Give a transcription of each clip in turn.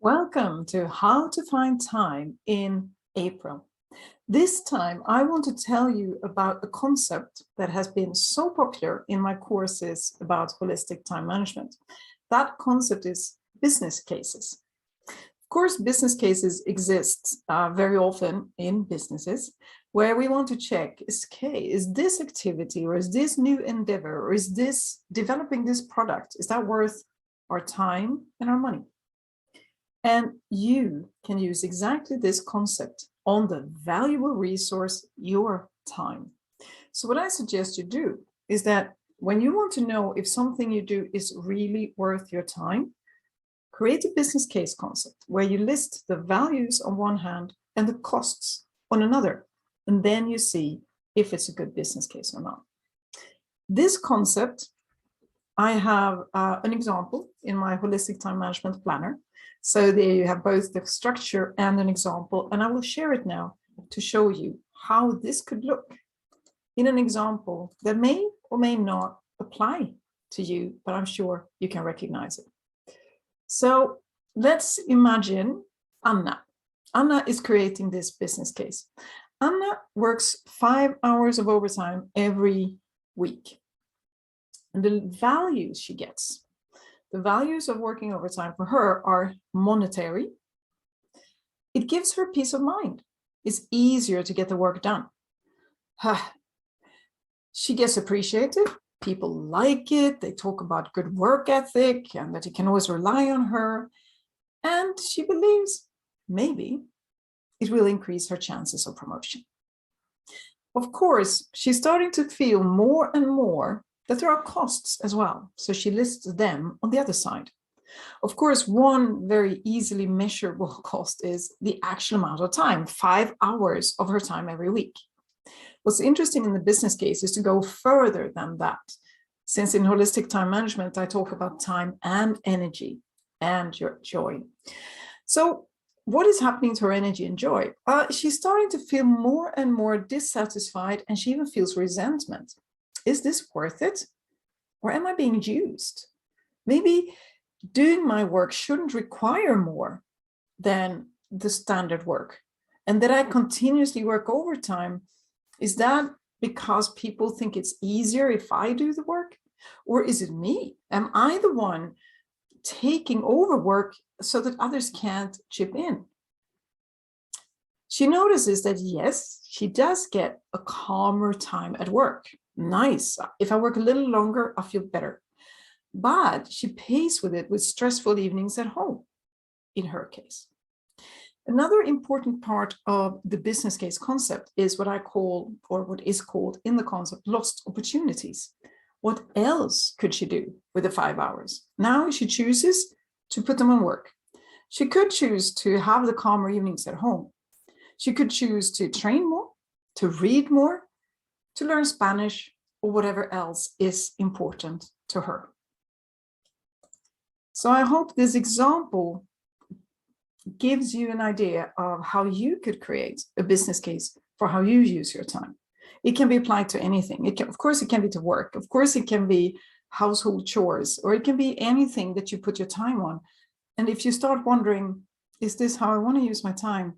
Welcome to How to Find Time in April. This time, I want to tell you about a concept that has been so popular in my courses about holistic time management. That concept is business cases. Of course, business cases exist very often in businesses where we want to check, is this activity or is this new endeavor or is this developing this product, is that worth our time and our money? And you can use exactly this concept on the valuable resource, your time. So what I suggest you do is that when you want to know if something you do is really worth your time, create a business case concept where you list the values on one hand and the costs on another. And then you see if it's a good business case or not. This concept, I have an example in my holistic time management planner. So there you have both the structure and an example, and I will share it now to show you how this could look in an example that may or may not apply to you, but I'm sure you can recognize it. So let's imagine Anna. Anna is creating this business case. Anna works 5 hours of overtime every week. And the values she gets, the values of working overtime for her are monetary. It gives her peace of mind. It's easier to get the work done. She gets appreciated. People like it. They talk about good work ethic and that you can always rely on her. And she believes maybe it will increase her chances of promotion. Of course, she's starting to feel more and more that there are costs as well. So she lists them on the other side. Of course, one very easily measurable cost is the actual amount of time, 5 hours of her time every week. What's interesting in the business case is to go further than that. Since in holistic time management, I talk about time and energy and your joy. So what is happening to her energy and joy? She's starting to feel more and more dissatisfied, and she even feels resentment. Is this worth it? Or am I being used? Maybe doing my work shouldn't require more than the standard work. And that I continuously work overtime, is that because people think it's easier if I do the work? Or is it me? Am I the one taking over work so that others can't chip in? She notices that yes, she does get a calmer time at work. Nice. If I work a little longer, I feel better. But she pays with it with stressful evenings at home, in her case. Another important part of the business case concept is what I call, or what is called in the concept, lost opportunities. What else could she do with the 5 hours? Now she chooses to put them on work. She could choose to have the calmer evenings at home. She could choose to train more, to read more, to learn Spanish, or whatever else is important to her. So I hope this example gives you an idea of how you could create a business case for how you use your time. It can be applied to anything. Of course, it can be to work. Of course, it can be household chores, or it can be anything that you put your time on. And if you start wondering, is this how I want to use my time?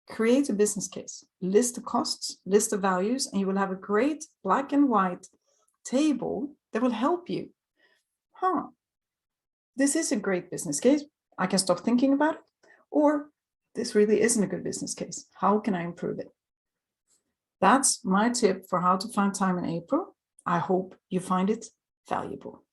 Create a business case, list the costs, list the values, and you will have a great black and white table that will help you. This is a great business case. I can stop thinking about it. Or this really isn't a good business case. How can I improve it? That's my tip for how to find time in April. I hope you find it valuable.